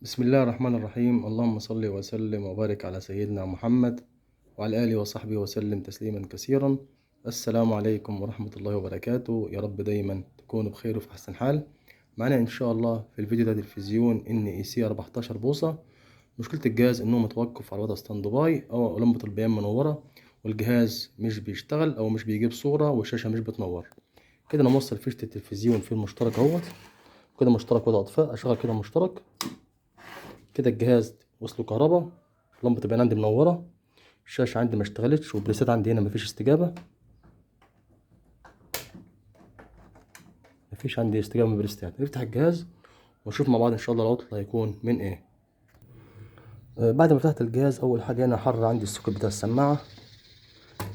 بسم الله الرحمن الرحيم. اللهم صل وسلم وبارك على سيدنا محمد وعلى آله وصحبه وسلم تسليما كثيرا. السلام عليكم ورحمة الله وبركاته، يا رب دايما تكونوا بخير وفي أحسن حال. معنا إن شاء الله في الفيديو ده تلفزيون NEC 14 بوصة. مشكلة الجهاز إنه متوقف على وضع ستاند باي أو لمبة البيان منورة، والجهاز مش بيشتغل أو مش بيجيب صورة والشاشة مش بتنور. كده أنا موصل فيشة التلفزيون في المشترك اهوت، كده مشترك وضع إطفاء. أشغل كده مشترك، كده الجهاز وصله كهرباء، لمبة البيان عندي منورة، الشاشة عندي ما اشتغلتش، والبريسيت عندي هنا مفيش استجابة، مفيش عندي استجابة من البريستات. نفتح الجهاز ونشوف مع بعض ان شاء الله العطل هيكون من ايه. بعد ما فتحت الجهاز اول حاجة هنا حرر عندي السوكت بتاع السماعة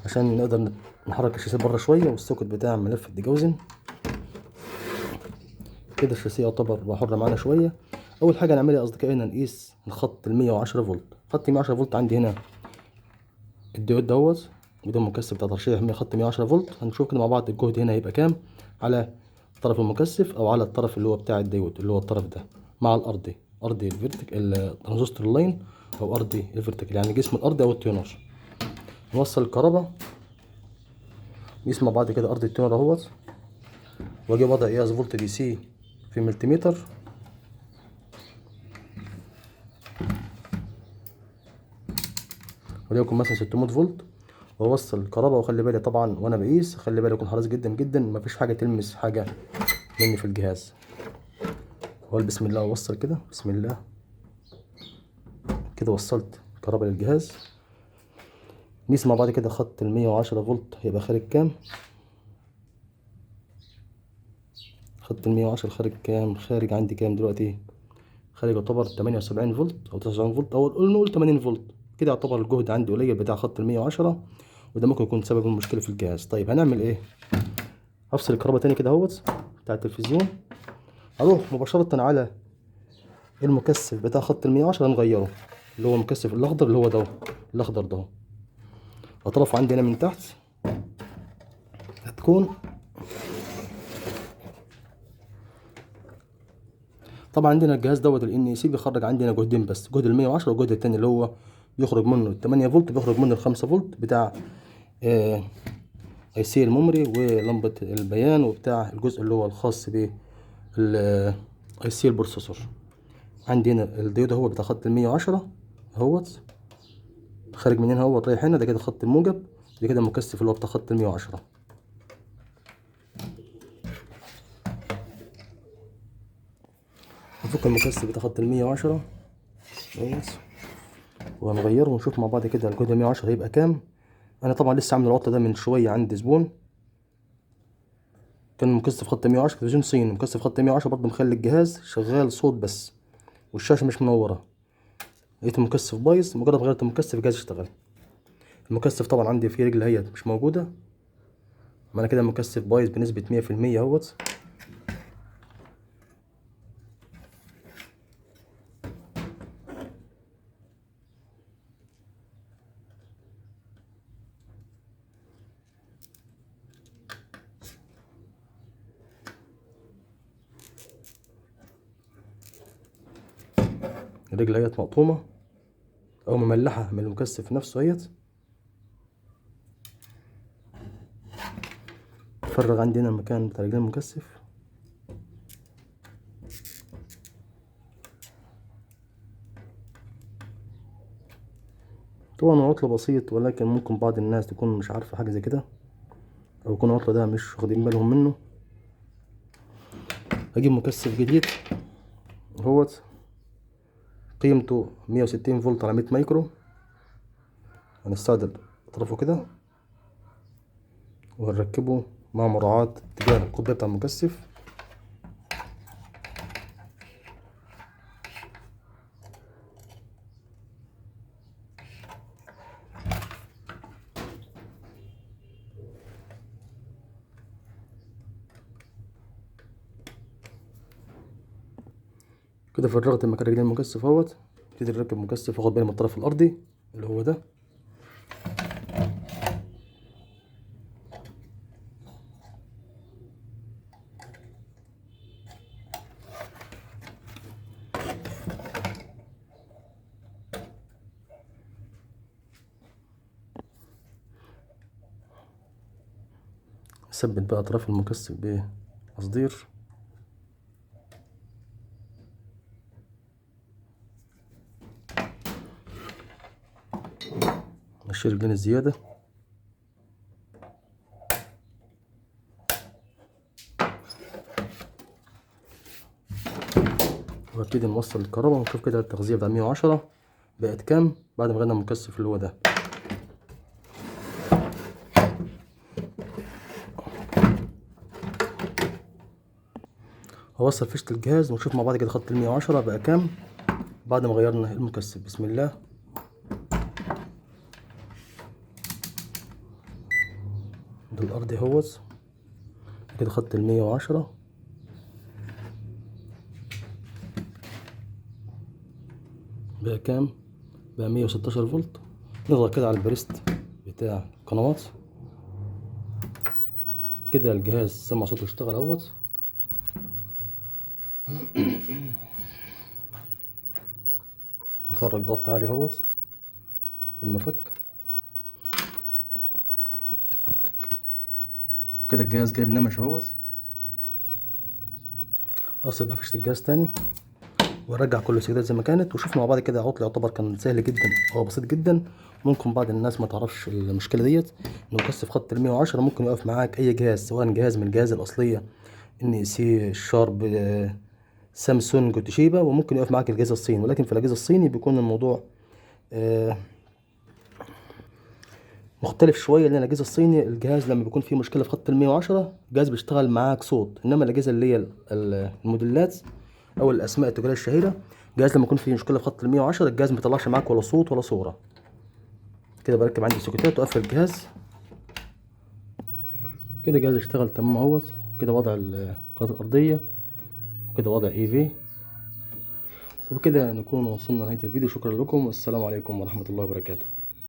عشان نقدر نحرك الشاشة بره شوية، والسوكت بتاع ملف الديجوزن. كده الشاشة يعتبر بحر معانا شوية. اول حاجة نعملها يا اصدقائي هنا نقيس الخط ال 110 فولت. خط 110 فولت عندي هنا الديود دوت، وده المكثف بتاع ترشيح خط 110 فولت. هنشوف كده مع بعض الجهد هنا هيبقى كام على طرف المكثف او على الطرف اللي هو بتاع الديود، اللي هو الطرف ده مع الارضي، ارضي الفيرتيك الترانزستور لاين، او ارضي الفيرتيكال يعني جسم الارضي او التيونر. نوصل الكهرباء، نقيس مع بعض كده ارضي التيونر اهوت، واجي وضع قياس فولت دي سي في ملتيمتر، وليكن مثلا 600 فولت، واوصل الكهرباء. وخلي بالي طبعا وانا بقيس، خلي بالي اكون حريص جدا جدا مفيش حاجه تلمس حاجه مني في الجهاز. اقول بسم الله واوصل كده، بسم الله كده وصلت الكهرباء للجهاز. نقيس مع بعض كده خط ال 110 فولت هيبقى خارج كام. خط ال 110 خارج كام؟ خارج عندي كام دلوقتي؟ خارج يعتبر 78 فولت او 99 فولت، او نقول 80 فولت. كده يعتبر الجهد عندي قليل بتاع خط ال 110، وده ممكن يكون سبب المشكله في الجهاز. طيب هنعمل ايه؟ هفصل الكهرباء تاني كده اهوت بتاع التلفزيون، اروح مباشره على المكثف بتاع خط ال 110 نغيره، اللي هو المكثف الاخضر اللي هو ده، الاخضر ده اطرافه عندي هنا من تحت هتكون. طبعا عندنا الجهاز دوت ال NEC بيخرج عندنا جهدين بس، جهد ال 110 والجهد التاني اللي هو بيخرج منه ال 8 فولت، بيخرج منه ال 5 فولت بتاع IC الميموري ولمبة البيان، وبتاع الجزء اللي هو الخاص بال IC البروسيسور. عندي هنا الديود هو بتاع خط ال 110 اهوت، خارج من هنا اهوت رايح هنا، ده كده خط الموجب، ده كده المكثف اللي هو بتاع خط ال 110. نفك المكثف بتاع خط ال 110 اهوت وهنغيره ونشوف مع بعض كده الجهد 110 هيبقى كام. انا طبعا لسه عامل العطله ده من شويه عند زبون، كان مكثف خط 110 تلفزيون صيني، مكثف خط 110 برضه مخلي الجهاز شغال صوت بس والشاشه مش منوره. لقيت المكثف بايظ، مجرد غيرت المكثف الجهاز اشتغل. المكثف طبعا عندي فيه رجل اهيت مش موجوده، معنى كده المكثف بايظ بنسبه 100% اهوت. الرجل اهيت مقطومه او مملحه من المكثف نفسه اهيت. فرغ عندنا المكان بتاع رجلين المكثف. طبعا هو عطل بسيط، ولكن ممكن بعض الناس تكون مش عارفه حاجه زي كده، او يكون العطل ده مش واخدين بالهم منه. هجيب مكثف جديد اهوت، قيمته 160 فولت على 100 مايكرو. هنستعدل اطرافه كده وهنركبه مع مراعاة اتجاه القطب بتاع المكثف. كده فرغت المكان رجلين المكثف اهوت. ابتدي نركب مكثف، واخد بالي من الطرف الارضي اللي هو ده. اثبت بقى اطراف المكثف بقصدير. اشيل الجين الزيادة، وابتدي نوصل الكهرباء ونشوف كده التغذية بتاع 110 بقت كام بعد ما غيرنا المكثف اللي هو ده. هوصل فيشة الجهاز ونشوف مع بعض كده خط 110 بقى كام بعد ما غيرنا المكثف. بسم الله. ده الارضي اهوت كده خط 110 بقى كام؟ بقى 116 فولت. نضغط كده على البريست بتاع القنوات كده الجهاز سمع صوته اشتغل اهوت. نخرج ضغط عالي اهوت في المفك وكده الجهاز جايب نمش اهوت. اصل بقى فيشة الجهاز تاني ونرجع كل السجادات زي ما كانت. وشوفنا مع بعض كده عطل يعتبر كان سهل جدا هو بسيط جدا. ممكن بعض الناس ما تعرفش المشكله ديت، انه مكثف خط ال 110 ممكن يقف معاك اي جهاز، سواء جهاز من الجهاز الاصليه ان سي شارب سامسونج توشيبا، وممكن يقف معاك الجهاز الصيني. ولكن في الاجهزه الصيني بيكون الموضوع مختلف شويه، لان الاجهزه الصيني الجهاز لما بيكون فيه مشكله في خط ال 110 الجهاز بيشتغل معاك صوت. انما الاجهزه اللي هي الموديلات او الاسماء التجاريه الشهيره، الجهاز لما يكون فيه مشكله في خط ال 110 الجهاز ما بيطلعش معاك ولا صوت ولا صوره. كده بركب عندي السوكيتات واقفل الجهاز كده. الجهاز اشتغل تمام اهوت. كده وضع القناه الارضيه وكده وضع اي في. وبكده نكون وصلنا لنهايه الفيديو. شكرا لكم والسلام عليكم ورحمه الله وبركاته.